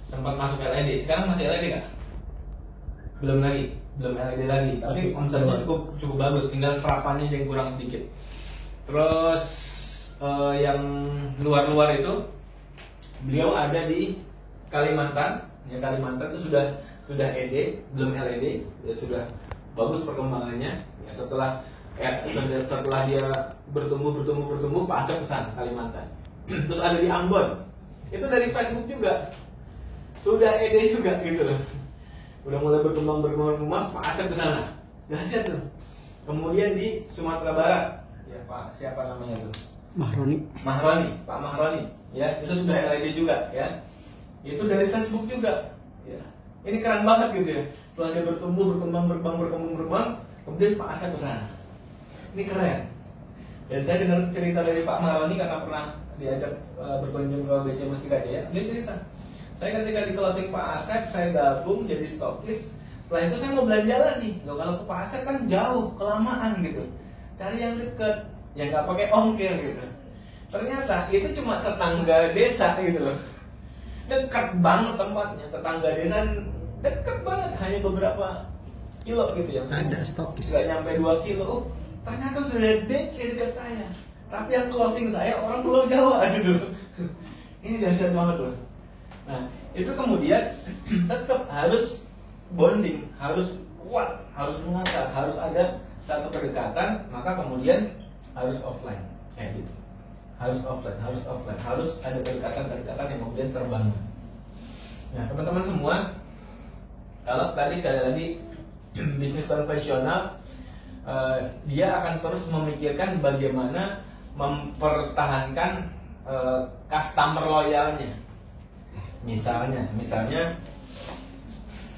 sempat masuk LED. Sekarang masih LED nggak? Belum lagi, belum LED lagi. Tapi omsetnya cukup bagus. Tinggal serapannya yang kurang sedikit. Terus yang luar-luar itu beliau ada di Kalimantan. Ya, Kalimantan itu sudah ED, belum LED. Ya, sudah bagus perkembangannya. Ya, setelah dia bertumbuh Pak Asep kesana Kalimantan. Terus ada di Ambon. Itu dari Facebook juga. Sudah ED juga gitu loh. Udah mulai berkembang Pak Asep kesana. Dahsyat tuh. Kemudian di Sumatera Barat, ya Pak siapa namanya tuh? Pak Mahroni. Ya, itu sudah LED juga ya. Itu dari Facebook juga. Ya. Ini keren banget gitu ya. Setelah dia berkembang, kemudian Pak Asep kesana. Ini keren. Dan saya dengar cerita dari Pak Mahroni karena pernah diajak berkunjung ke BC Mustika Jaya. Dia cerita, saya ketika di closing Pak Asep, saya gabung jadi stokis. Setelah itu saya mau belanja lagi. Loh, kalau ke Pak Asep kan jauh, kelamaan gitu. Cari yang deket, yang nggak pakai ongkir gitu. Ternyata itu cuma tetangga desa gitu loh. Dekat banget tempatnya, tetangga desa dekat banget, hanya beberapa kilo gitu ya. Ada stokis. Nggak nyampe 2 kilo. Ternyata sudah DC dekat saya. Tapi yang closing saya orang Pulau Jawa gitu. Ini dahsyat banget loh. Nah, itu kemudian tetap harus bonding, harus kuat, harus mengakar, harus ada satu kedekatan, maka kemudian harus offline kayak gitu. Harus offline, harus ada kedekatan yang kemudian terbangun. Nah, teman-teman semua, kalau tadi sekali lagi bisnis konvensional, dia akan terus memikirkan bagaimana mempertahankan customer loyalnya. Misalnya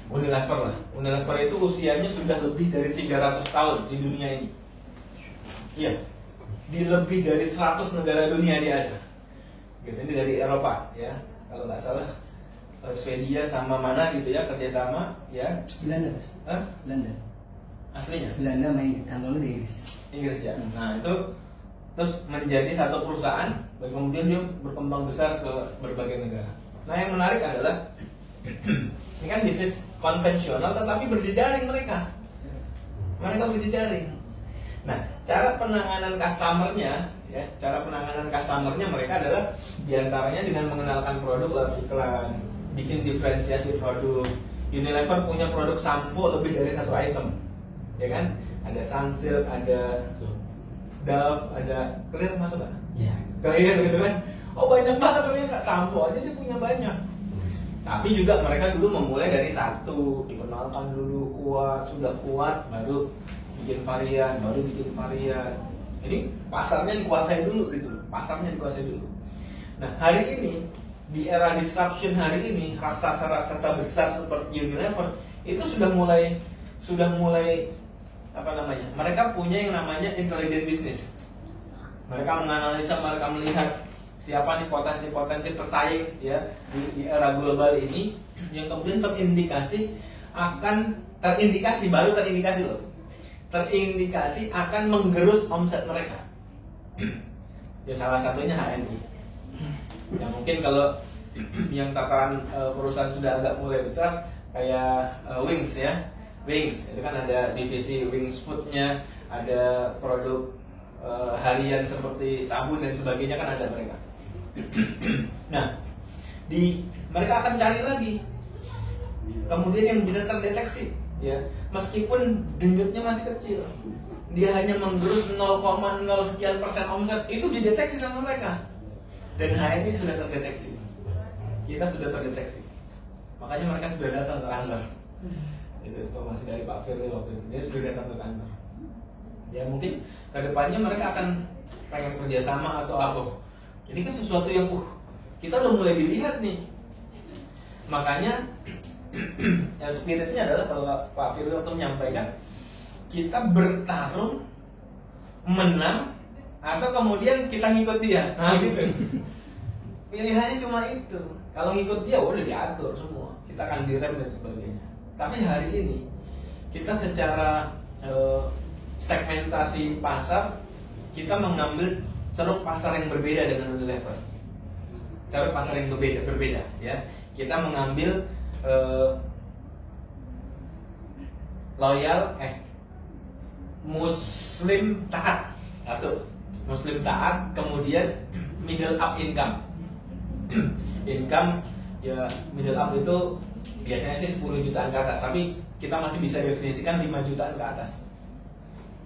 Unilever lah. Unilever itu usianya sudah lebih dari 300 tahun di dunia ini. Iya. Di lebih dari 100 negara dunia dia ada. Gitu, ini dari Eropa ya. Kalau nggak salah Swedia sama mana gitu ya kerjasama ya. Belanda, Mas. Belanda. Aslinya? Belanda main kantornya di Inggris ya. Nah itu terus menjadi satu perusahaan dan kemudian dia berkembang besar ke berbagai negara. Nah yang menarik adalah ini kan bisnis konvensional tetapi berjejaring mereka berjejaring. Nah cara penanganan customernya mereka adalah diantaranya dengan mengenalkan produk lewat iklan, bikin diferensiasi produk. Unilever punya produk sampo lebih dari satu item, ya kan? Ada Sunsilk, ada Dove, ada Clear masuk nggak? Iya. Clear gitu kan? Oh banyak banget ternyata, sampo aja dia punya banyak. Tapi juga mereka dulu memulai dari satu, dikenalkan dulu sudah kuat, baru bikin varian. Ini pasarnya dikuasai dulu gitu, Nah hari ini di era disruption hari ini raksasa besar seperti Unilever itu sudah mulai apa namanya? Mereka punya yang namanya intelligent business. Mereka menganalisa, mereka melihat siapa nih potensi pesaing ya di era global ini yang kemudian terindikasi akan menggerus omset mereka. Ya salah satunya HNI. Ya mungkin kalau yang tataran perusahaan sudah agak mulai besar kayak Wings ya. Wings itu kan ada divisi Wings Food-nya, ada produk harian seperti sabun dan sebagainya kan ada mereka. Nah, mereka akan cari lagi. Kemudian yang bisa terdeteksi, ya, meskipun denyutnya masih kecil, dia hanya menggerus 0,0 sekian persen omset, itu dideteksi sama mereka. Dan HNI sudah terdeteksi. Kita sudah terdeteksi. Makanya mereka sudah datang ke kantor. Itu informasi dari Pak Firly waktu itu. Dia sudah datang ke kantor. Ya mungkin kedepannya mereka akan pengen kerjasama atau apa. Ini kan sesuatu yang kita udah mulai dilihat nih. Makanya yang spiritnya adalah kalau Pak Firly waktu menyampaikan, kita bertarung menang atau kemudian kita ngikut dia. Nah gitu. Pilihannya cuma itu. Kalau ngikut dia udah diatur semua. Kita akan direm dan sebagainya. Tapi hari ini kita secara segmentasi pasar, kita mengambil ceruk pasar yang berbeda dengan Unilever. Ceruk pasar yang berbeda ya. kita mengambil Muslim taat. Satu, Muslim taat, kemudian middle up income. Income ya middle up itu biasanya sih 10 jutaan ke atas, tapi kita masih bisa definisikan 5 jutaan ke atas.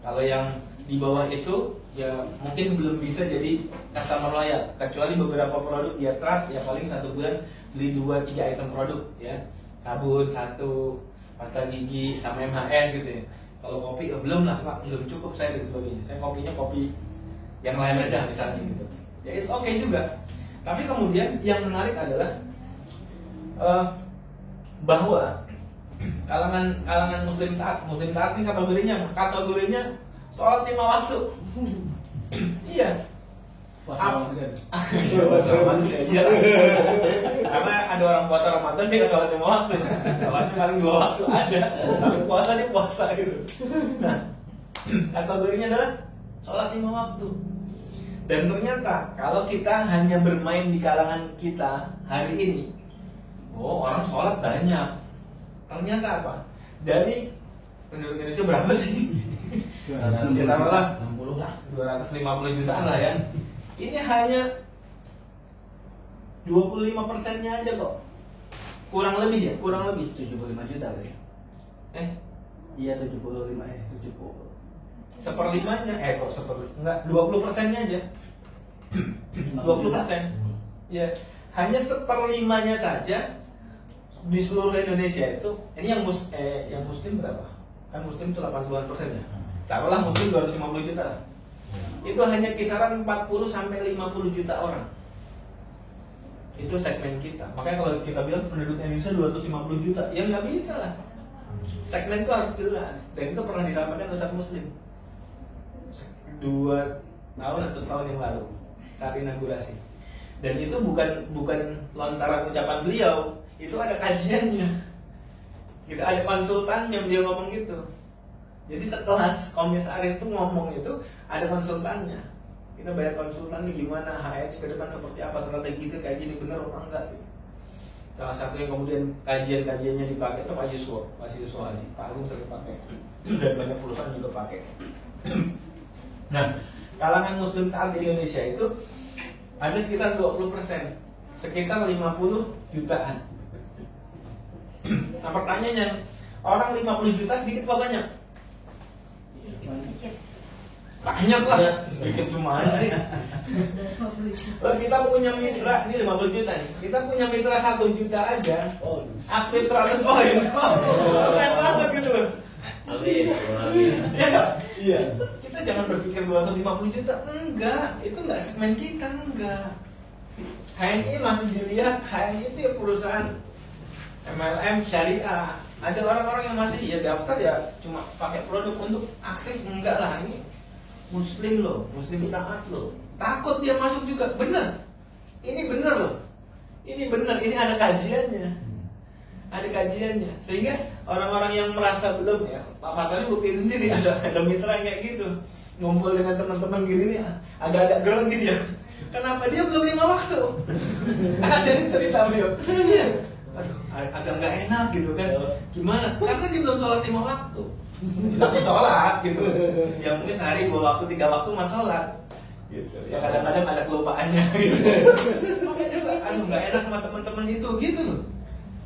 Kalau yang di bawah itu ya mungkin belum bisa jadi customer loyal, kecuali beberapa produk dia trust, ya paling 1 bulan beli 2-3 item produk ya, sabun 1, pasta gigi sama MHS gitu ya. Kalau kopi ya belum lah Pak, belum cukup saya dan sebagainya. Saya kopinya kopi yang lain aja misalnya gitu. Ya it's okay juga. Tapi kemudian yang menarik adalah bahwa kalangan muslim taat ini kategorinya sholat 5 waktu. Iya. Puasa Ramadan. Iya. Karena ada orang puasa Ramadan dia sholat 5 waktu. Sholatnya paling 2 waktu ada. Tapi puasa dia puasa gitu. Nah, kategorinya adalah sholat 5 waktu. Dan ternyata kalau kita hanya bermain di kalangan kita hari ini, orang sholat banyak. Ternyata apa? Dari penduduk Indonesia berapa sih? 250 lah, 250 jutaan lah ya. Ini hanya 25%-nya aja kok. Kurang lebih 75 juta ya. Iya 70. Seperlimanya, enggak, 20%-nya aja. 20%. Ya, hanya seperlimanya saja di seluruh Indonesia itu. Ini yang muslim berapa? Kan muslim itu 80% ya. Taruhlah muslim 250 juta lah. Itu hanya kisaran 40 sampai 50 juta orang. Itu segmen kita. Makanya kalau kita bilang penduduk Indonesia 250 juta, ya nggak bisa lah. Segmen itu harus jelas. Dan itu pernah disampaikan Ustaz Muslim 2 tahun atau setahun yang lalu saat inaugurasi. Dan itu bukan lontaran ucapan beliau, itu ada kajiannya. Kita ada konsultan yang dia ngomong gitu. Jadi sekelas komisaris itu ngomong itu ada konsultannya. Kita bayar konsultan nih gimana HRD ke depan seperti apa, strategi itu kayak gini bener apa enggak gitu. Salah satu yang kemudian kajiannya dipakai itu Pak Yuswo Ali, Pak Agung sering pakai dan banyak perusahaan juga pakai. Nah, kalangan muslim taat di Indonesia itu ada sekitar 20%, sekitar 50 jutaan. Nah pertanyaannya, orang 50 juta sedikit apa banyak? Banyak lah, sedikit cuma aja. Kita punya mitra, ini 50 juta nih. Kita punya mitra 1 juta aja, aktif 100 poin. Keren banget gitu loh. Iya. Kita jangan berpikir 250 juta, enggak. Itu enggak segmen kita, enggak. HNI masih dilihat, HNI itu ya perusahaan MLM syariah. Ada orang-orang yang masih ya daftar ya cuma pakai produk untuk aktif, enggak lah. Ini muslim loh, muslim taat loh. Takut dia masuk juga, bener. Ini bener loh. Ini bener, ini ada kajiannya. Ada kajiannya. Sehingga orang-orang yang merasa belum ya, Pak Fatali buktiin sendiri ada mitra kayak gitu. Ngumpul dengan teman-teman gini nih, agak-agak ground gitu ya. Kenapa dia belum 5 waktu? Jadi cerita beliau. Iya. Aduh, agak nggak enak gitu kan. Gimana? Karena dia belum sholat 5 waktu. Tapi sholat gitu. Ya mungkin sehari 2 waktu, 3 waktu mas sholat. Gitu. Ya kadang-kadang ada kelupaannya gitu. Makanya dia aduh nggak enak sama teman-teman itu gitu loh.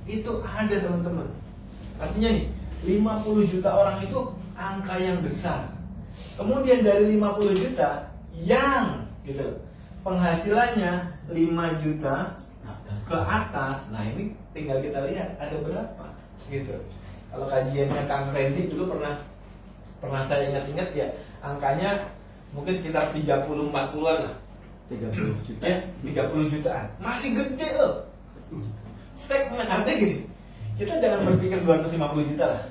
Itu ada teman-teman. Artinya nih 50 juta orang itu angka yang besar. Kemudian dari 50 juta yang gitu penghasilannya 5 juta ke atas. Nah ini tinggal kita lihat ada berapa gitu. Kalau kajiannya Kang Randy dulu pernah saya ingat-ingat ya, angkanya mungkin sekitar 30-40an lah. 30 juta ya, 30 jutaan. Masih gede loh. Segmen artinya gini, kita jangan berpikir 250 juta lah.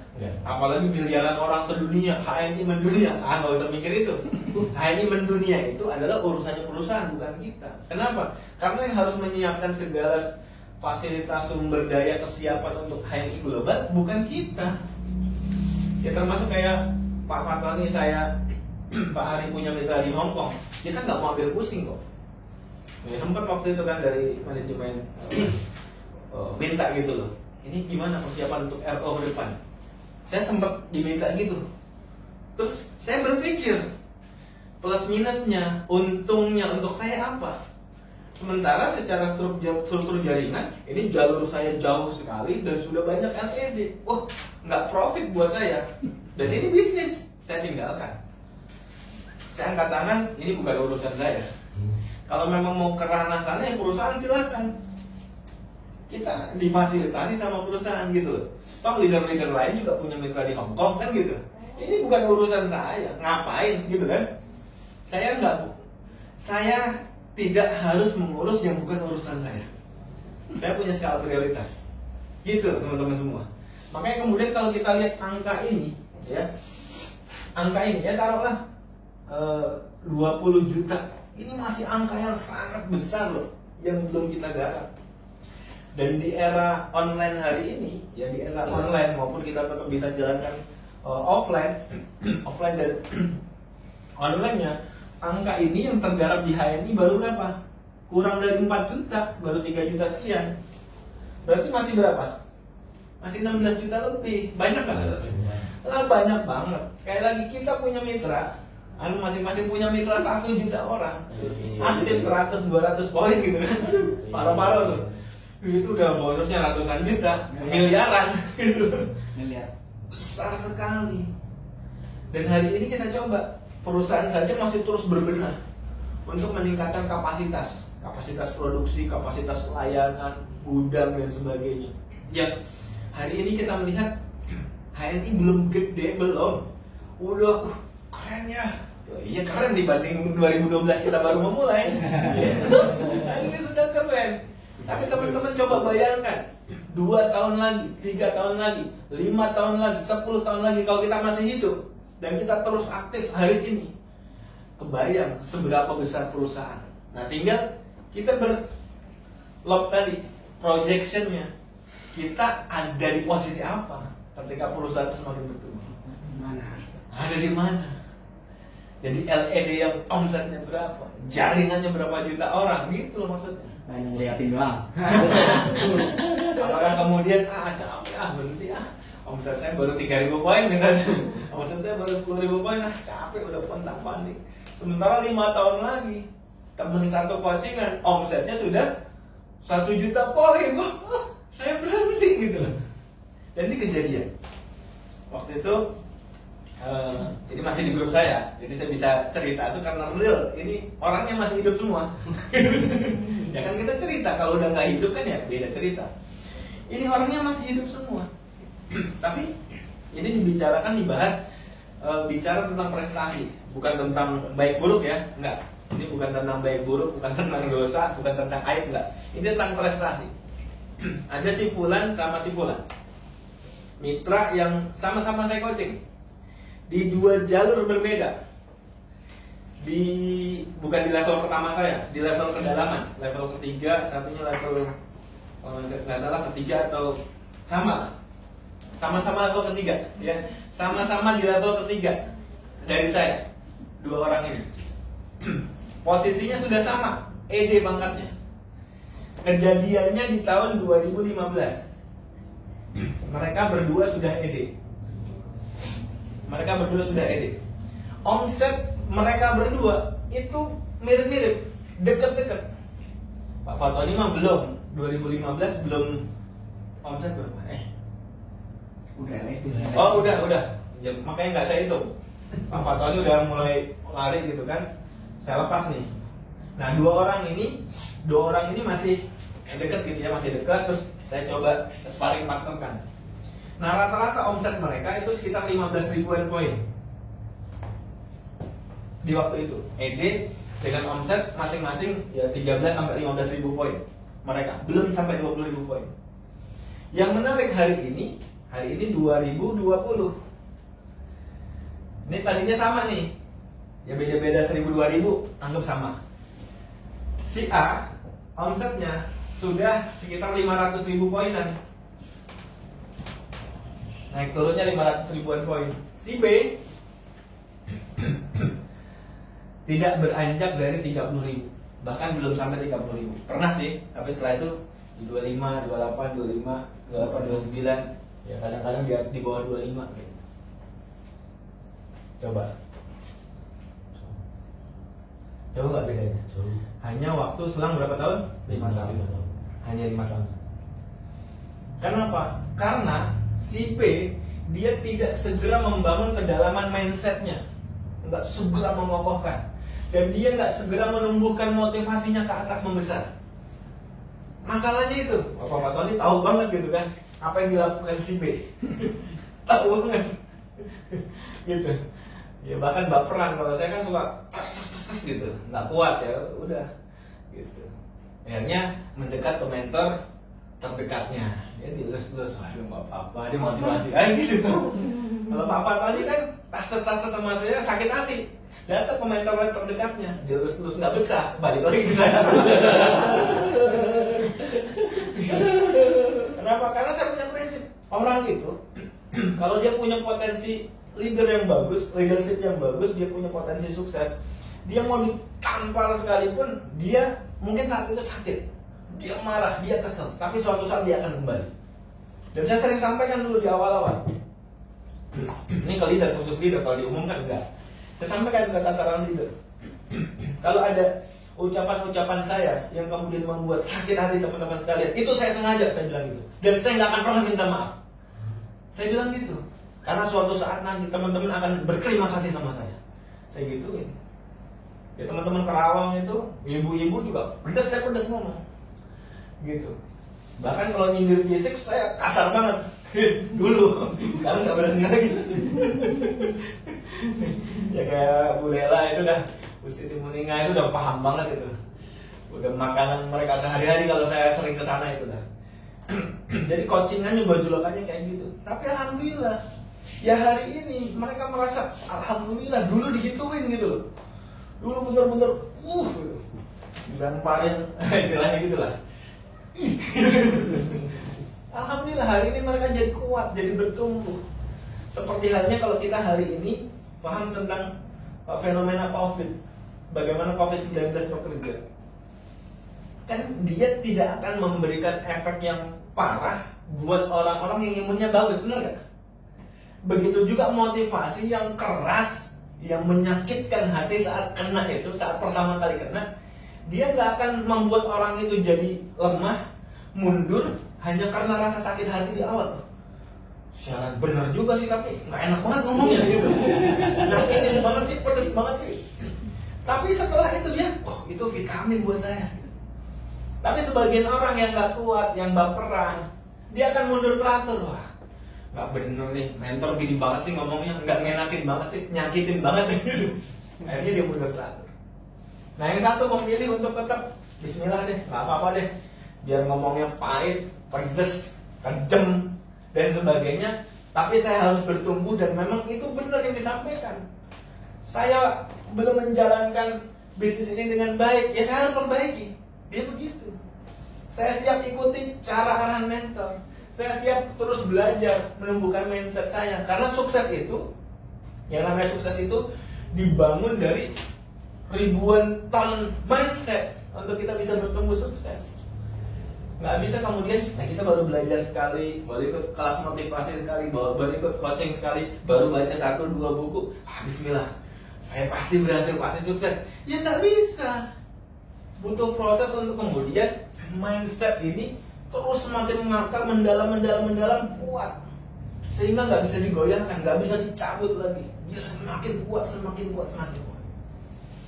Apalagi miliaran orang sedunia, HNI mendunia. Nggak usah mikir itu. HNI mendunia itu adalah urusannya perusahaan, bukan kita. Kenapa? Karena yang harus menyiapkan segala fasilitas sumber daya kesiapan untuk HNI global bukan kita. Ya termasuk kayak Pak Fatoni, saya Pak Ari punya mitra di Hong Kong. Kita nggak mau ambil pusing kok. Ya sempat waktu itu kan dari manajemen minta gitu loh, ini gimana persiapan untuk RO ke depan. Saya sempat diminta gitu. Terus saya berpikir plus minusnya, untungnya untuk saya apa? Sementara secara struktur jaringan ini jalur saya jauh sekali dan sudah banyak LED. Wah, nggak profit buat saya. Dan ini bisnis, saya tinggalkan. Saya angkat tangan, ini bukan urusan saya. Kalau memang mau ke ranah sana ya perusahaan silakan. Kita difasilitasi sama perusahaan gitu loh. Toh leader-leader lain juga punya mitra di Hong Kong kan gitu. Ini bukan urusan saya, ngapain gitu kan? Saya tidak harus mengurus yang bukan urusan saya. Saya punya skala prioritas. Gitu teman-teman semua. Makanya kemudian kalau kita lihat angka ini ya. Angka ini ya taruhlah 20 juta. Ini masih angka yang sangat besar loh yang belum kita garap. Dan di era online hari ini, ya di era online maupun kita tetap bisa jalankan offline dan online-nya, angka ini yang tergarap di HNI baru berapa? Kurang dari 4 juta, baru 3 juta sekian. Berarti masih berapa? Masih 16 juta lebih. Banyak kan? Lah banyak banget. Sekali lagi kita punya mitra, masing-masing punya mitra 1 juta orang. Aktif 100-200 poin gitu kan. Paro-paro tuh. Itu udah bonusnya ratusan juta, miliaran gitu. Miliar. Besar sekali. Dan hari ini kita coba, perusahaan saja masih terus berbenah untuk meningkatkan kapasitas produksi, kapasitas layanan, gudang dan sebagainya. Ya, hari ini kita melihat HNI belum gede belum. Udah keren ya. Iya keren dibanding 2012 kita baru memulai. Hari ini sudah keren. Tapi teman-teman coba bayangkan 2 tahun lagi, 3 tahun lagi, 5 tahun lagi, 10 tahun lagi kalau kita masih hidup dan kita terus aktif hari ini, kebayang seberapa besar perusahaan. Nah tinggal kita berlop tadi projectionnya, kita ada di posisi apa ketika perusahaan semakin bertumbuh. Mana? Ada di mana? Jadi LED yang omsetnya berapa, jaringannya berapa juta orang, gitu loh maksudnya. Hanya ngeliatin doang. Apakah kemudian capek berhenti omset saya baru 3.000 poin misalnya, omset saya baru 10.000 poin capek udah pontang-panting. Sementara 5 tahun lagi temen satu coachingan omsetnya sudah 1 juta poin, saya berhenti gitu loh. Dan ini kejadian waktu itu. Ini masih di grup saya, jadi saya bisa cerita itu karena real. Ini orangnya masih hidup semua. Ya kan kita cerita, kalau udah nggak hidup kan ya beda cerita. Ini orangnya masih hidup semua. Tapi ini dibahas bicara tentang prestasi, bukan tentang baik buruk ya, enggak. Ini bukan tentang baik buruk, bukan tentang dosa, bukan tentang aib, enggak. Ini tentang prestasi. Ada si Fulan sama si Fulan, mitra yang sama-sama saya coaching di 2 jalur berbeda. Bukan di level pertama saya, di level kedalaman, level ketiga, satunya level nggak salah ketiga atau sama-sama level ketiga, ya, sama-sama di level ketiga dari saya, 2 orang ini. Posisinya sudah sama, ED pangkatnya. Kejadiannya di tahun 2015. Mereka berdua sudah ED. Omset mereka berdua itu mirip-mirip, deket-deket. Pak Fatoni mah belum, 2015 belum omset berapa? Udah LED. Oh udah. Ya, makanya nggak saya hitung. Pak Fatoni udah mulai lari gitu kan. Saya lepas nih. Nah 2 orang ini masih dekat gitu ya, masih dekat. Terus saya coba sparring partner kan. Nah rata-rata omset mereka itu sekitar 15 ribuan poin di waktu itu. ED dengan omset masing-masing ya 13 sampai 15 ribu poin. Mereka belum sampai 20 ribu poin. Yang menarik hari ini 2020. Ini tadinya sama nih, ya beda-beda 1000-2000, anggap sama. Si A omsetnya sudah sekitar 500 ribu poinan. Naik turunnya 500 ribuan poin. Si B tidak beranjak dari 30 ribu, bahkan belum sampai 30 ribu. Pernah sih, tapi setelah itu di 25, 28, 25, 28, 29, ya kadang-kadang di bawah 25 gitu. Coba nggak bedanya? Hanya waktu selang berapa tahun? 5 tahun. Hanya 5 tahun. Kenapa? Karena si P dia tidak segera membangun kedalaman mindsetnya, nggak segera mengokohkan, dan dia nggak segera menumbuhkan motivasinya ke atas membesar. Masalahnya itu, Pak Tony tahu banget gitu kan, apa yang dilakukan si B. Tahu banget. Gitu. Ya bahkan baperan, kalau saya kan suka tes gitu, nggak kuat ya, udah gitu. Akhirnya mendekat ke mentor terdekatnya, ya dilus-lus, wah nggak apa-apa, dia motivasi aja gitu. Kalau Pak Tony kan tas sama saya sakit hati, datang ke mentor terdekatnya, dilus-lus nggak betah, balik lagi ke saya. Kenapa? Karena saya punya prinsip, orang itu kalau dia punya potensi leader yang bagus, leadership yang bagus, dia punya potensi sukses, dia mau ditampar sekalipun, dia mungkin saat itu sakit, dia marah, dia kesel, tapi suatu saat dia akan kembali. Dan saya sering sampaikan dulu di awal-awal, ini ke leader, khusus leader, kalau diumumkan enggak. Saya sampaikan ke tataran leader, kalau ada ucapan-ucapan saya yang kemudian membuat sakit hati teman-teman sekalian, itu saya sengaja, saya bilang gitu. Dan saya nggak akan pernah minta maaf. Saya bilang gitu, karena suatu saat nanti teman-teman akan berterima kasih sama saya. Saya gituin. Ya teman-teman Kerawang itu, ibu-ibu juga pedes, saya pedes ngomong. Gitu. Bahkan kalau nyindir fisik saya kasar banget. Dulu, sekarang nggak berani lagi. Ya kayak Bu Lela itu udah, Bu Siti Muninga itu udah paham banget itu. Udah makanan mereka sehari-hari kalau saya sering ke sana itu dah. Jadi coachingan juga julukannya kayak gitu. Tapi alhamdulillah, ya hari ini mereka merasa alhamdulillah, dulu digituin gitu loh. Dulu bener-bener gitu. Dilemparin istilahnya gitulah. Alhamdulillah hari ini mereka jadi kuat, jadi bertumbuh. Seperti halnya kalau kita hari ini paham tentang fenomena COVID, bagaimana COVID-19 bekerja. Kan dia tidak akan memberikan efek yang parah buat orang-orang yang imunnya bagus, benar gak? Begitu juga motivasi yang keras, yang menyakitkan hati saat kena itu, saat pertama kali kena, dia gak akan membuat orang itu jadi lemah, mundur, hanya karena rasa sakit hati di awal. Sialan, bener juga sih, tapi gak enak banget ngomongnya gitu. Nyakitin banget sih, pedes banget sih. Tapi setelah itu dia, oh itu vitamin buat saya. Tapi sebagian orang yang gak kuat, yang baperan, dia akan mundur teratur. Wah, gak bener nih, mentor gini banget sih ngomongnya, gak ngenakin banget sih, nyakitin banget gitu. Akhirnya dia mundur teratur. Nah yang satu memilih untuk tetap bismillah deh, gak apa-apa deh, biar ngomongnya pahit, pedes, kejem, dan sebagainya. Tapi saya harus bertumbuh dan memang itu benar yang disampaikan. Saya belum menjalankan bisnis ini dengan baik, ya saya harus perbaiki. Dia begitu. Saya siap ikuti cara arahan mentor. Saya siap terus belajar menumbuhkan mindset saya. Karena sukses itu, yang namanya sukses itu dibangun dari ribuan ton mindset untuk kita bisa bertumbuh sukses. Nggak bisa kemudian kita baru belajar sekali, baru ikut kelas motivasi sekali, baru ikut coaching sekali, baru baca 1-2 buku, bismillah, saya pasti berhasil, pasti sukses. Ya nggak bisa. Butuh proses untuk kemudian mindset ini terus semakin mengakar, mendalam, kuat, sehingga nggak bisa digoyahkan, nggak bisa dicabut lagi. Dia semakin kuat.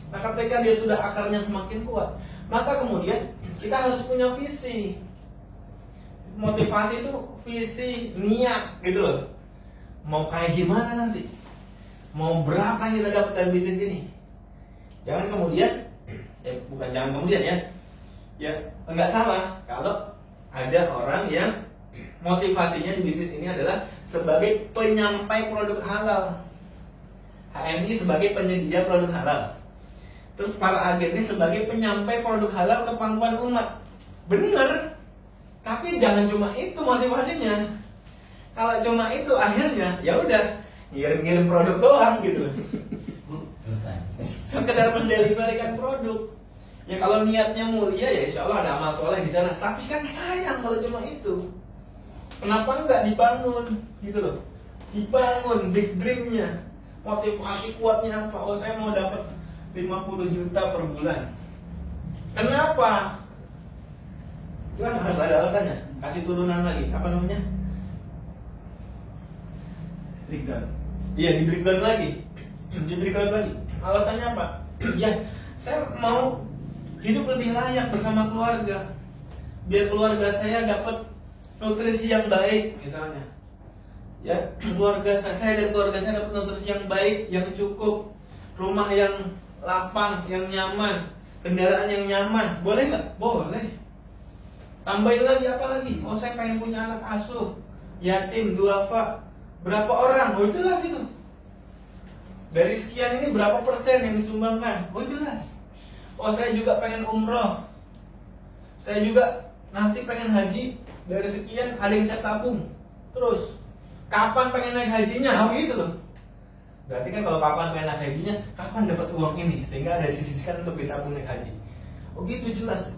Nah ketika dia sudah akarnya semakin kuat, maka kemudian kita harus punya visi. Motivasi itu visi, niat gitu loh. Mau kayak gimana nanti? Mau berapa yang kita dapat dari bisnis ini? Jangan kemudian, ya enggak salah kalau ada orang yang motivasinya di bisnis ini adalah sebagai penyampai produk halal. HNI sebagai penyedia produk halal. Terus para agen ini sebagai penyampai produk halal ke pangkuan umat. Bener. Tapi jangan cuma itu motivasinya. Kalau cuma itu akhirnya ya udah ngirim-ngirim produk doang gitu. Selesai. Sekedar mendeliverkan produk. Ya kalau niatnya mulia ya insya Allah ada amal soleh di sana. Tapi kan sayang kalau cuma itu. Kenapa nggak dibangun gitu loh? Dibangun big dreamnya, motivasi kuatnya apa? Oh saya mau dapat 50 juta per bulan. Kenapa? Itu kan harus ada alasannya. Kasih turunan lagi. Apa namanya? Breakdown. Iya di breakdown lagi. Di breakdown lagi. Alasannya apa? Ya saya mau hidup lebih layak bersama keluarga. Biar keluarga saya dapat nutrisi yang baik misalnya. Ya keluarga saya dan keluarga saya dapat nutrisi yang baik, yang cukup, rumah yang lapang, yang nyaman, kendaraan yang nyaman. Boleh nggak? Boleh. Tambahin lagi apa lagi? Oh saya pengen punya anak asuh, yatim, duafa. Berapa orang? Oh jelas itu. Dari sekian ini berapa persen yang disumbangkan? Oh jelas. Oh saya juga pengen umroh. Saya juga nanti pengen haji. Dari sekian ada yang saya tabung. Terus kapan pengen naik hajinya? Oh gitu loh. Berarti kan kalau kapan pengen naik hajinya, kapan dapat uang ini sehingga ada disisihkan untuk ditabung naik haji. Oh gitu jelas.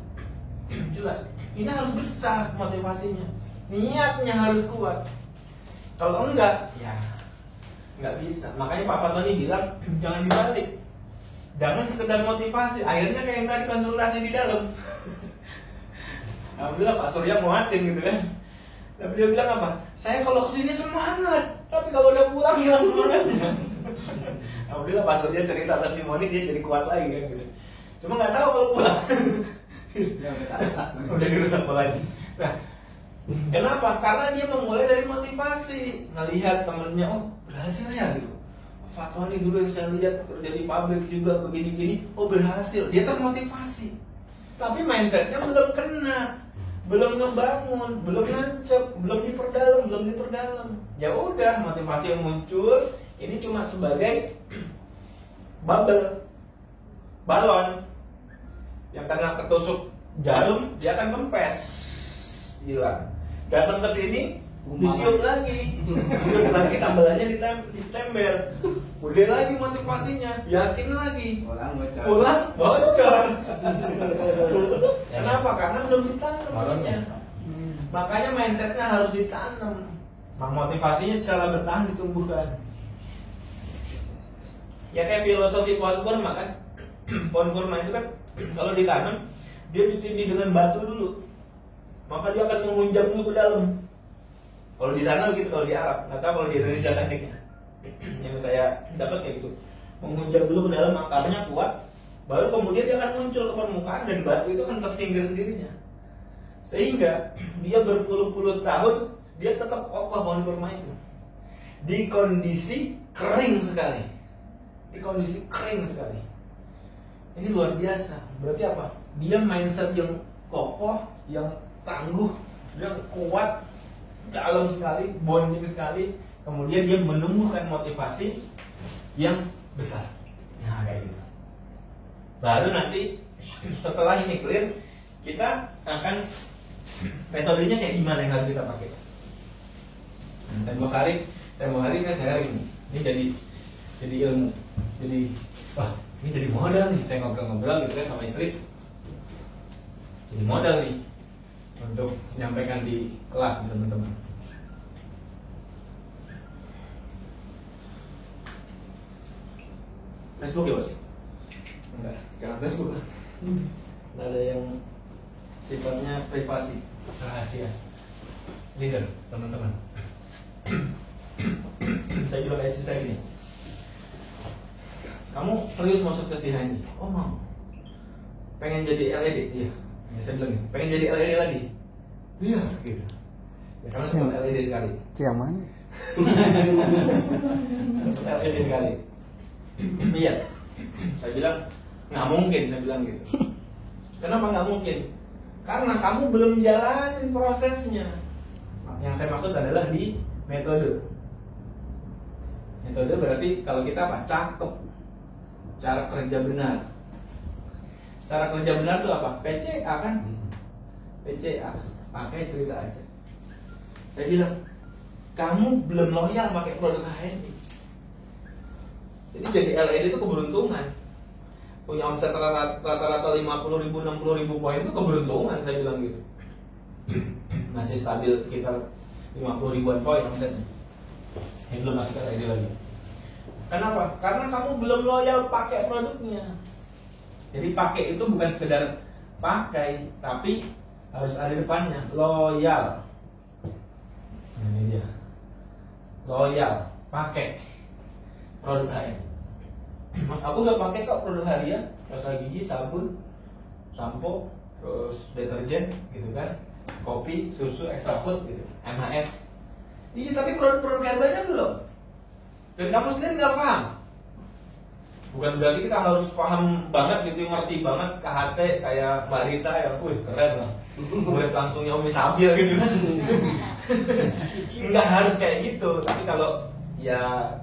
Jelas. Ini harus besar motivasinya. Niatnya harus kuat. Kalau enggak, ya nggak bisa. Makanya Pak Fatoni bilang jangan dibalik. Jangan sekedar motivasi. Akhirnya kayak yang tadi konsultasi di dalam. Alhamdulillah Pak Surya muatin gitu kan. Dan beliau bilang apa? Saya kalau kesini semangat, tapi kalau udah pulang hilang semangatnya. Alhamdulillah Pak Surya cerita testimoni dia jadi kuat lagi kan gitu. Cuma nggak tahu kalau pulang. Udah dirusak lagi. Nah, kenapa? Karena dia memulai dari motivasi, ngelihat temennya, oh berhasil ya gitu. Fatoni dulu yang saya lihat kerja di pabrik juga begini-gini, oh berhasil. Dia termotivasi. Tapi mindsetnya belum kena, belum ngebangun, belum nancep, belum diperdalam. Ya udah, motivasi yang muncul ini cuma sebagai bubble, balon yang karena ketusuk jarum dia akan kempes, hilang. Datang ke sini, ditiup lagi, tambalannya ditember, udah lagi motivasinya, yakin lagi, pulang bocor. Kenapa? Karena belum ditanam. Makanya mindsetnya harus ditanam. Motivasinya secara bertahan ditumbuhkan. Ya kayak filosofi pohon kurma kan. Pohon kurma itu kan kalau ditanam dia ditindih dengan batu dulu, maka dia akan menghunjam dulu ke dalam. Kalau di sana gitu, kalau di Arab, nggak tahu kalau di Indonesia tekniknya. Yang saya dapat kayak gitu, menghunjam dulu ke dalam, akarnya kuat, baru kemudian dia akan muncul ke permukaan dan batu itu akan tersinggir sendirinya. Sehingga dia berpuluh-puluh tahun dia tetap kokoh pohon kurma itu di kondisi kering sekali. Ini luar biasa. Berarti apa? Dia mindset yang kokoh, yang tangguh, yang kuat, dalam sekali, bonding sekali. Kemudian dia menumbuhkan motivasi yang besar. Nah kayak gitu. Baru nanti setelah ini clear, kita akan metodenya kayak gimana yang harus kita pakai. Tempoh hari saya sharing ini. Ini jadi ilmu. Jadi wah ini jadi modal nih. Saya ngobrol-ngobrol gitu kan sama istri. Jadi modal nih untuk menyampaikan di kelas teman-teman. Facebook ya bos? Enggak, jangan Facebook. Nggak ada yang sifatnya privasi, rahasia. Leader, teman-teman. Saya bilang kayak saya gini. Kamu serius mau sukses di HNI? Oh mau. Pengen jadi LED? Iya. Ya, saya bilang, pengen jadi LED lagi? Iya. Gitu. Ya, karena sempat LED sekali. Itu yang mana? Sempat LED sekali. Iya. Saya bilang nggak mungkin. Saya bilang gitu. Kenapa nggak mungkin? Karena kamu belum jalanin prosesnya. Yang saya maksud adalah di metode. Metode berarti kalau kita apa? Cakep. Cara kerja benar. Cara kerja benar itu apa? PCA kan? PCA. Pakai cerita aja. Saya bilang, kamu belum loyal pakai produk HNI. Jadi LED itu keberuntungan. punya omset rata-rata 50.000 60.000 poin itu keberuntungan, saya bilang gitu. Masih stabil sekitar 50 ribuan poin omsetnya. Ini belum masuk ke ide lagi. Kenapa? Karena kamu belum loyal pakai produknya. Jadi pakai itu bukan sekedar pakai, tapi harus ada depannya, loyal. Ini dia, loyal, pakai produk harian. Aku nggak pakai kok produk harian, pasta gigi, sabun, sampo, terus deterjen, gitu kan, kopi, susu, extra food, gitu, MHS. Iya, tapi produk-produk herbanya belum. Dan kamu sendiri nggak paham. Bukan berarti kita harus paham banget gitu, ngerti banget KHT kayak Mbak Rita yang, wih keren lah, murid langsungnya Umi Sabil gitu kan. Nggak harus kayak gitu. Tapi kalau ya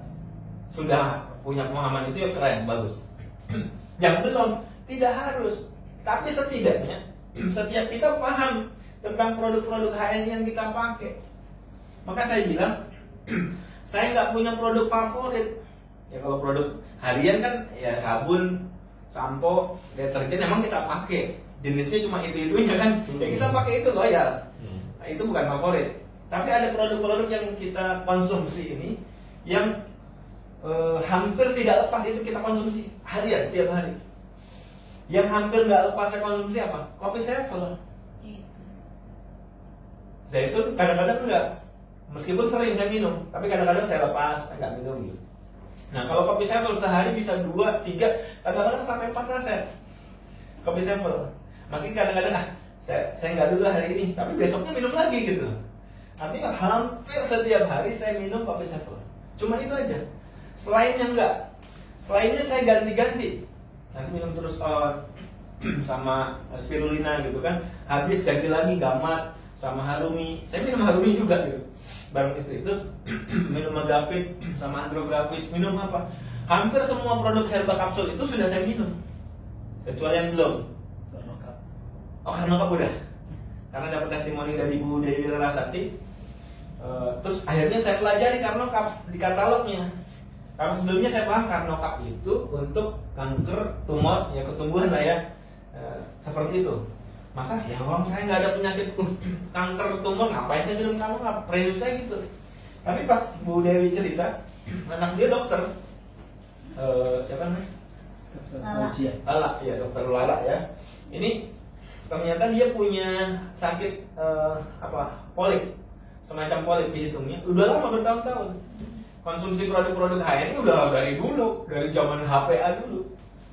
sudah punya pemahaman itu ya keren, bagus. Yang belum, tidak harus. Tapi setidaknya setiap kita paham tentang produk-produk HNI yang kita pakai. Maka saya bilang, saya nggak punya produk favorit. Ya kalau produk harian kan ya sabun, sampo, deterjen emang kita pakai. Jenisnya cuma itu-itunya kan. Ya kita pakai itu loyal. Nah, itu bukan favorit. Tapi ada produk-produk yang kita konsumsi ini yang hampir tidak lepas itu kita konsumsi harian tiap hari. Yang hampir nggak lepas saya konsumsi apa? Kopi Sevel. Zaitun kadang-kadang enggak. Meskipun sering saya minum, tapi kadang-kadang saya lepas, enggak minum gitu. Nah, kalau kopi Sevel sehari bisa 2, 3, kadang-kadang sampai 4 saset. Kopi Sevel. Meski kadang-kadang saya enggak dulu hari ini, tapi besoknya minum lagi gitu. Artinya hampir setiap hari saya minum kopi Sevel. Cuma itu aja. Selainnya enggak. Selainnya saya ganti-ganti. Nanti minum terus sama spirulina gitu kan. Habis ganti lagi gamat sama harumi. Saya minum harumi juga gitu. Bareng istri. Terus minum Magavit sama Andrografis. Minum apa? Hampir semua produk herba kapsul itu sudah saya minum. Kecuali yang belum. Oh, Karnokap udah. Karena dapat testimoni dari Bu Dewi Larasati. Terus akhirnya saya pelajari Karnokap di katalognya. Karena sebelumnya saya paham Karnokap itu untuk kanker, tumor, ya ketumbuhan lah ya, seperti itu. Maka ya orang saya nggak ada penyakit kanker, tumor, ngapain saya minum Karnokap? Prinsip saya gitu. Tapi pas Bu Dewi cerita, anak dia dokter, siapa namanya? Lala, ya dokter Lala ya. Ini ternyata dia punya sakit polip, semacam polip dihitungnya. Udah lama bertahun-tahun. Konsumsi produk-produk HNI udah dari dulu, dari zaman HPA dulu.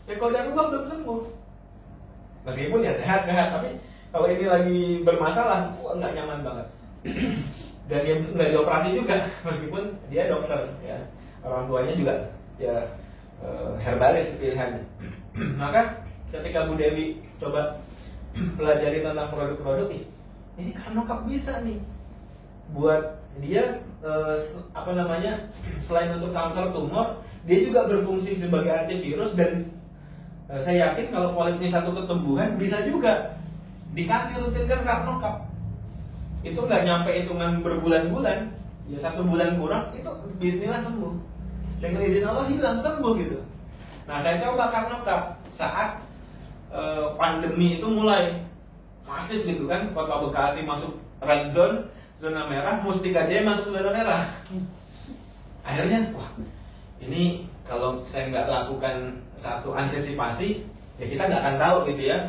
Ya kalau dari luar belum sembuh. Meskipun ya sehat-sehat, tapi kalau ini lagi bermasalah, nggak nyaman banget. Dan dia nggak dioperasi juga, meskipun dia dokter, ya. Orang tuanya juga ya herbalis pilihannya. Maka ketika Bu Dewi coba pelajari tentang produk-produk, ini Karnokap bisa nih buat dia selain untuk kanker, tumor, dia juga berfungsi sebagai antivirus. Dan saya yakin kalau polip ini satu ketumbuhan bisa juga dikasih rutinkan Karnokap. Itu nggak nyampe hitungan berbulan-bulan, ya 1 bulan kurang itu bismillah sembuh. Dengan izin Allah hilang, sembuh gitu. Nah, saya coba Karnokap saat pandemi itu mulai masif gitu kan, Kota Bekasi masuk red zone, zona merah, Mustika Jaya masuk zona merah. Akhirnya, wah, ini kalau saya nggak lakukan satu antisipasi, ya kita nggak akan tahu gitu ya.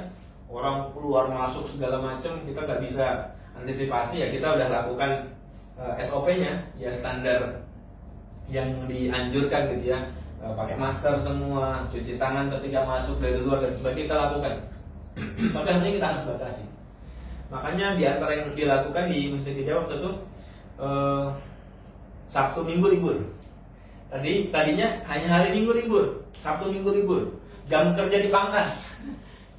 Orang keluar masuk segala macam, kita nggak bisa antisipasi. Ya kita udah lakukan SOP-nya, ya standar yang dianjurkan gitu ya. Pakai masker semua, cuci tangan ketika masuk dari luar dan sebagainya kita lakukan. Tapi hanya kita harus batasi. Makanya di antara yang dilakukan di Mustika Jaya waktu itu Sabtu Minggu libur. Tadinya hanya hari Minggu libur, Sabtu Minggu libur. Jam kerja dipangkas.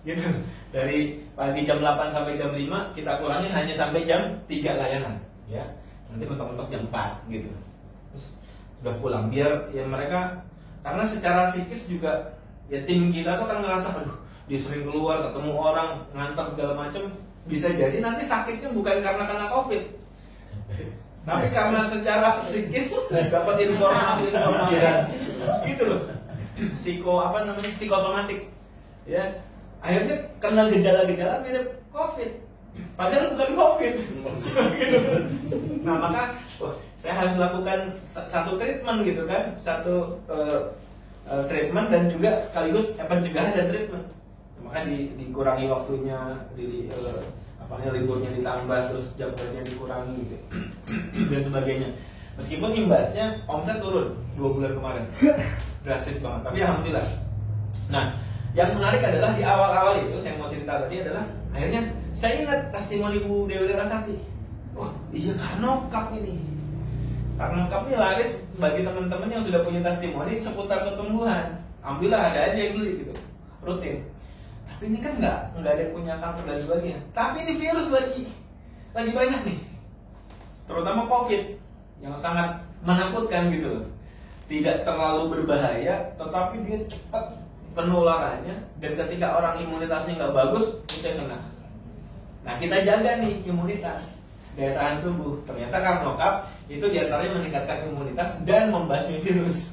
Gitu. Dari pagi jam 8 sampai jam 5 kita kurangi hanya sampai jam 3 layanan, ya. Nanti mentok-mentok jam 4 gitu. Terus sudah pulang biar ya mereka, karena secara psikis juga ya tim kita tuh kan ngerasa aduh, dia sering keluar ketemu orang, ngantar segala macam. Bisa jadi nanti sakitnya bukan karena kena COVID, tapi karena secara psikis dapat informasi gitu loh, psikosomatik. ya akhirnya kena gejala-gejala mirip COVID, padahal bukan COVID. Nah maka saya harus lakukan satu treatment gitu kan, satu treatment dan juga sekaligus pencegahan dan treatment. Maka dikurangi waktunya, liburnya ditambah, terus jam kerjanya dikurangi gitu dan sebagainya. Meskipun imbasnya omset turun 2 bulan kemarin drastis banget, tapi alhamdulillah. Nah yang menarik adalah di awal-awal itu saya mau cerita tadi adalah akhirnya saya ingat testimoni Bu Dewi Rasati. Wah iya Carnocap ini. Carnocap ini laris bagi teman-teman yang sudah punya testimoni seputar ketumbuhan. Alhamdulillah ada aja yang beli gitu, rutin. Tapi ini kan nggak ada yang punya kanker dan sebagainya. Tapi ini virus lagi banyak nih, terutama COVID yang sangat menakutkan gitu loh. Tidak terlalu berbahaya, tetapi dia cepat penularannya, dan ketika orang imunitasnya nggak bagus, kita kena. Nah kita jaga nih imunitas, daya tahan tubuh. Ternyata Carnocap itu diantaranya meningkatkan imunitas dan membasmi virus.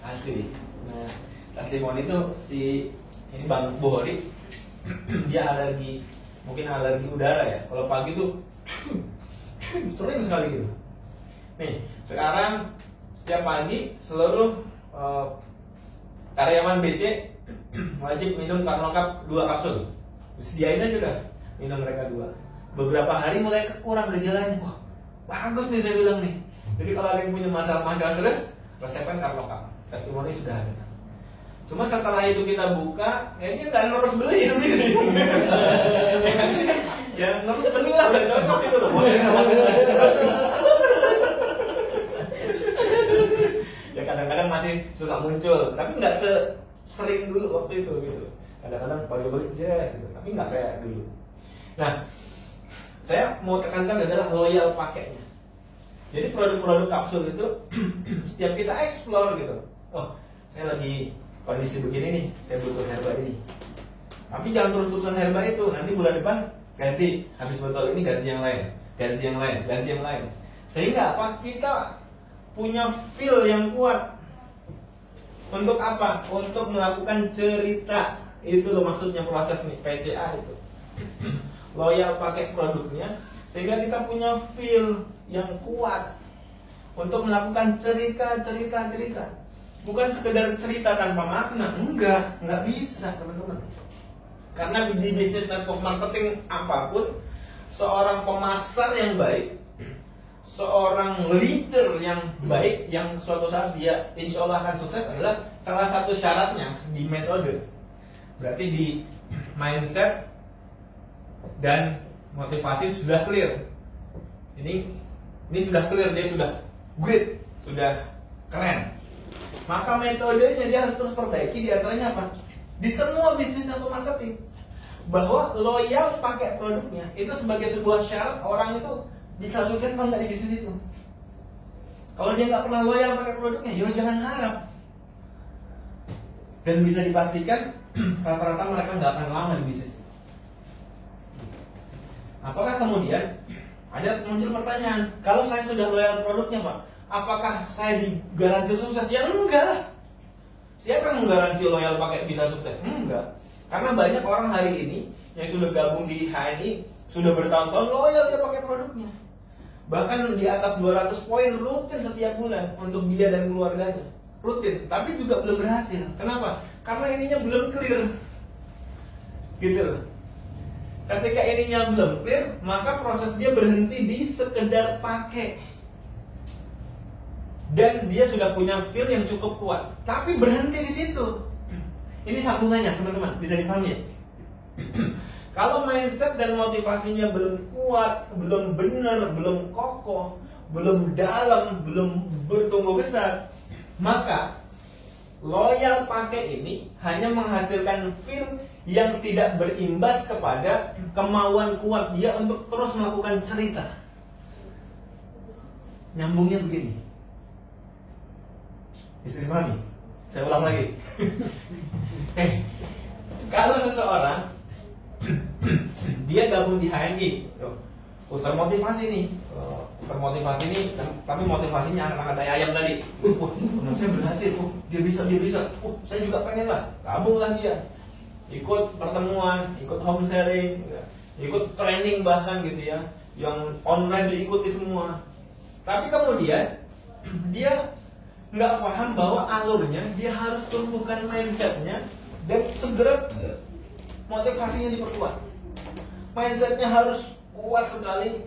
Asli. Nah testimoni itu ini Bang Bohori, dia alergi, mungkin alergi udara ya. Kalau pagi tuh sering sekali gitu. Nih sekarang setiap pagi seluruh karyawan BC wajib minum Carnocap 2 kapsul. Sediain aja udah minum mereka 2. Beberapa hari mulai kurang gejalanya. Wah bagus nih saya bilang nih. Jadi kalau ada yang punya masalah stres, resepnya Carnocap. Testimoni sudah ada. Cuma setelah itu kita buka, ya dia nggak nerus beli sendiri. Ya nerus beli lah, udah cocok gitu loh. Ya kadang-kadang masih suka muncul, tapi nggak sering dulu waktu itu gitu. Kadang-kadang balik-balik jazz gitu, tapi nggak kayak dulu. Nah, saya mau tekankan adalah loyal pakainya. Jadi produk-produk kapsul itu setiap kita explore gitu. Oh, saya lagi kondisi begini nih, saya butuh herba ini. Tapi jangan terus-terusan herba itu, nanti bulan depan ganti, habis botol ini ganti yang lain, ganti yang lain, ganti yang lain. Sehingga apa? Kita punya feel yang kuat. Untuk apa? Untuk melakukan cerita. Itu loh maksudnya proses nih, PCA itu. Loyal pakai produknya, sehingga kita punya feel yang kuat untuk melakukan cerita. Bukan sekedar cerita tanpa makna, enggak bisa teman-teman. Karena di bisnis network marketing apapun, seorang pemasar yang baik, seorang leader yang baik, yang suatu saat dia insya Allah akan sukses adalah salah satu syaratnya di metode. Berarti di mindset dan motivasi sudah clear. Ini sudah clear, dia sudah great, sudah keren. Maka metodenya dia harus terus perbaiki, di antaranya apa? Di semua bisnis atau marketing, bahwa loyal pakai produknya itu sebagai sebuah syarat orang itu bisa sukses atau nggak di bisnis itu. Kalau dia nggak pernah loyal pakai produknya, ya jangan harap. Dan bisa dipastikan rata-rata mereka nggak akan lama di bisnis. Apakah kemudian ada muncul pertanyaan, kalau saya sudah loyal produknya Pak, apakah saya digaransi sukses? Ya enggak. Siapa yang menggaransi loyal pakai bisa sukses? Enggak. Karena banyak orang hari ini yang sudah gabung di HNI sudah bertahun-tahun loyal dia pakai produknya. Bahkan di atas 200 poin rutin setiap bulan untuk dia dan keluarganya. Rutin, tapi juga belum berhasil. Kenapa? Karena ininya belum clear. Gitu loh. Ketika ininya belum clear, maka proses dia berhenti di sekedar pakai. Dan dia sudah punya feel yang cukup kuat, tapi berhenti di situ. Ini sambungannya teman-teman, bisa dipahami ya? Kalau mindset dan motivasinya belum kuat, belum benar, belum kokoh, belum dalam, belum bertumbuh besar, maka loyal pakai ini hanya menghasilkan feel yang tidak berimbas kepada kemauan kuat dia untuk terus melakukan cerita. Nyambungnya begini. Istri mami, saya ulang lagi. Kalau seseorang dia gabung di HNI, termotivasi nih, tapi motivasinya anak-anak ayam tadi. Saya berhasil, dia bisa, saya juga pengen lah, gabunglah dia. ikut pertemuan, ikut home sharing, ikut training bahkan gitu ya, yang online diikuti semua. Tapi kemudian dia nggak paham bahwa alurnya dia harus tumbuhkan mindsetnya dan segera motivasinya diperkuat. Mindsetnya harus kuat sekali,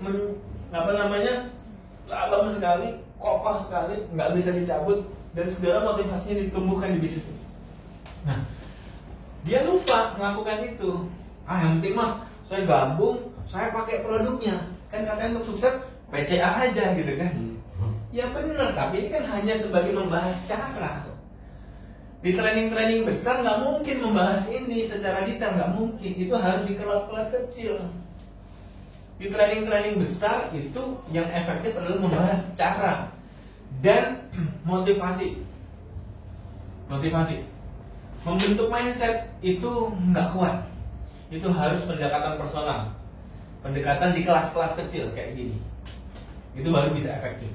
dalam sekali, kokoh sekali, nggak bisa dicabut, dan segera motivasinya ditumbuhkan di bisnis ini. Nah, dia lupa melakukan itu. Yang penting mah saya gabung, saya pakai produknya. Kan katanya untuk sukses PCA aja gitu kan. Ya benar, tapi ini kan hanya sebagai membahas cara. Di training-training besar nggak mungkin membahas ini secara detail, nggak mungkin. Itu harus di kelas-kelas kecil. Di training-training besar itu yang efektif adalah membahas cara dan motivasi. Membentuk mindset itu nggak kuat. Itu harus pendekatan personal, pendekatan di kelas-kelas kecil kayak gini. Itu baru bisa efektif.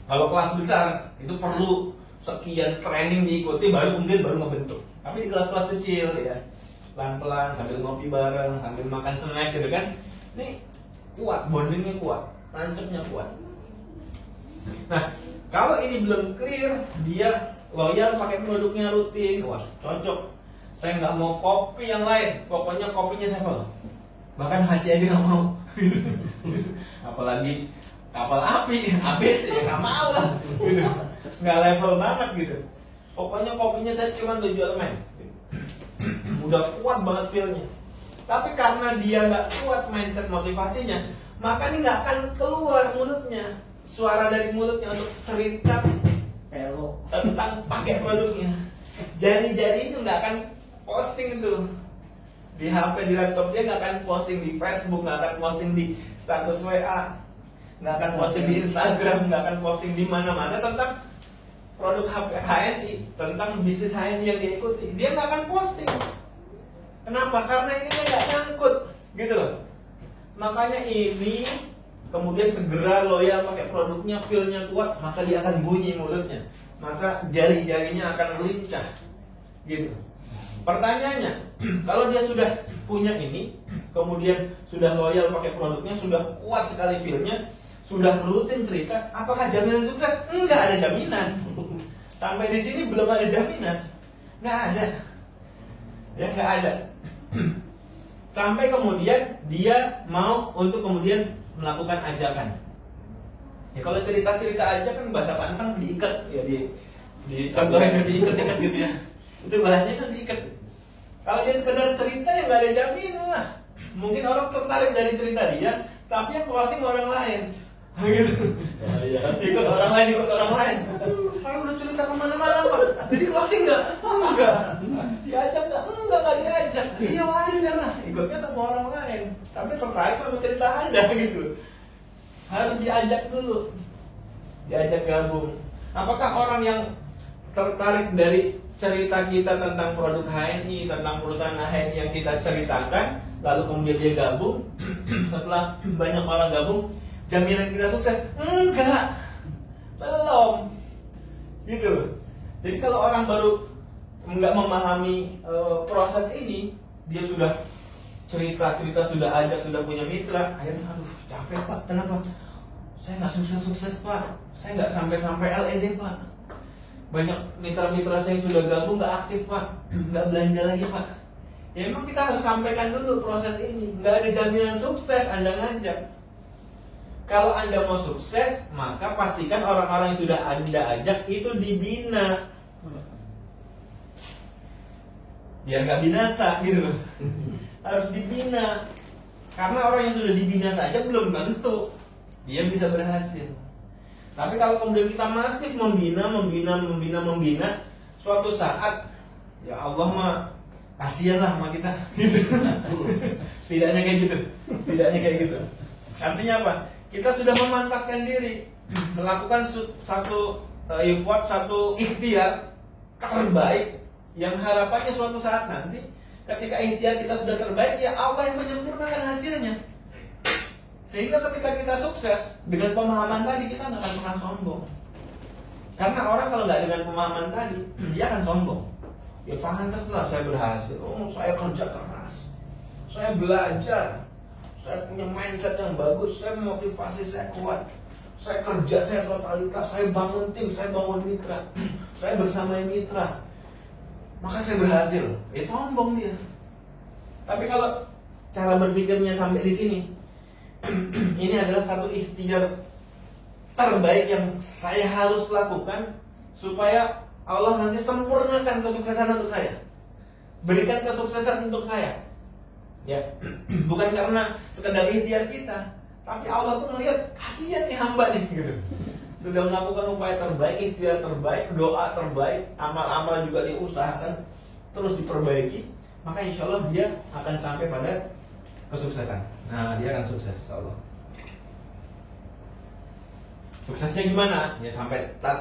Kalau kelas besar itu perlu sekian training diikuti baru ngebentuk. Tapi di kelas-kelas kecil ya, pelan-pelan sambil ngopi bareng, sambil makan snack gitu kan. Ini kuat, bondingnya kuat, tancapnya kuat. Nah, kalau ini belum clear, dia loyal pakai produknya rutin, wah cocok. Saya nggak mau kopi yang lain, pokoknya kopinya Sevel. Bahkan haji aja nggak mau. Apalagi kapal api, ABC ya nggak mau lah. Gitu. Nggak level banget gitu. Pokoknya kopinya saya cuma 7 elemen. Udah kuat banget feel-nya. Tapi karena dia nggak kuat mindset motivasinya, maka ini nggak akan keluar mulutnya, suara dari mulutnya untuk cerita tentang pakai produknya. Jari-jari itu nggak akan posting itu di HP, di laptop dia, nggak akan posting di Facebook, nggak akan posting di status WA, nggak akan posting di Instagram, nggak akan posting di mana-mana tentang produk HNI, tentang bisnis HNI yang dia ikuti. Dia nggak akan posting. Kenapa? Karena ini nggak nyangkut, gitu loh. Makanya ini kemudian segera loyal pakai produknya, feel-nya kuat, maka dia akan bunyi mulutnya, maka jari-jarinya akan lincah, gitu. Pertanyaannya, kalau dia sudah punya ini, kemudian sudah loyal pakai produknya, sudah kuat sekali feel-nya, sudah rutin cerita, apakah jaminan sukses? Enggak ada jaminan. Sampai di sini belum ada jaminan, nggak ada, ya nggak ada. Sampai kemudian dia mau untuk kemudian melakukan ajakan. Ya kalau cerita-cerita aja kan bahasa pantang diikat, ya di contohnya diikat gitu ya. Itu bahasanya kan diikat. Kalau dia sekedar cerita ya nggak ada jaminan lah. Mungkin orang tertarik dari cerita dia, tapi yang closing orang lain. Gitu. Ikut orang lain. Saya udah cerita kemana-mana Pak. Jadi closing nggak? Enggak. Diajak nggak? Nggak diajak. Iya wajar lah. Ikutnya sama orang lain. Tapi tertarik sama cerita Anda gitu. Harus diajak dulu. Diajak gabung. Apakah orang yang tertarik dari cerita kita tentang produk HNI, tentang perusahaan HNI yang kita ceritakan, lalu kemudian dia gabung? Setelah banyak orang gabung, jaminan kita sukses? Enggak, belum, gitu. Jadi kalau orang baru nggak memahami proses ini, dia sudah cerita sudah ajak, sudah punya mitra, akhirnya aduh capek Pak, kenapa? Saya nggak sukses Pak, saya nggak sampai LED Pak. Banyak mitra-mitra saya yang sudah gabung nggak aktif Pak, nggak belanja lagi Pak. Ya emang kita harus sampaikan dulu proses ini, nggak ada jaminan sukses Anda ngajak. Kalau Anda mau sukses, maka pastikan orang-orang yang sudah Anda ajak itu dibina, biar nggak binasa gitu loh. Harus dibina. Karena orang yang sudah dibina saja belum tentu dia bisa berhasil. Tapi kalau kemudian kita masih membina, suatu saat ya Allah mah kasihan lah sama kita. Setidaknya kayak gitu. Artinya apa? Kita sudah memantaskan diri, melakukan satu effort, satu ikhtiar terbaik, yang harapannya suatu saat nanti ketika ikhtiar kita sudah terbaik, ya Allah yang menyempurnakan hasilnya. Sehingga ketika kita sukses dengan pemahaman tadi, kita nggak akan pernah sombong. Karena orang kalau nggak dengan pemahaman tadi, dia akan sombong. ya pantaslah saya berhasil. Oh, saya kerja keras, saya belajar, saya punya mindset yang bagus, saya motivasi saya kuat, saya kerja, saya totalitas, saya bangun tim, saya bangun mitra, saya bersama mitra, maka saya berhasil. Ya sombong dia. Tapi kalau cara berpikirnya sampai di sini, ini adalah satu ikhtiar terbaik yang saya harus lakukan supaya Allah nanti sempurnakan kesuksesan untuk saya, berikan kesuksesan untuk saya. Ya, bukan karena sekedar ikhtiar kita, tapi Allah tuh melihat kasihan nih hamba nih gitu. Sudah melakukan upaya terbaik, ikhtiar terbaik, doa terbaik, amal-amal juga diusahakan terus diperbaiki, maka insya Allah dia akan sampai pada kesuksesan. Nah, dia akan sukses insya Allah. Suksesnya gimana? Ya sampai tata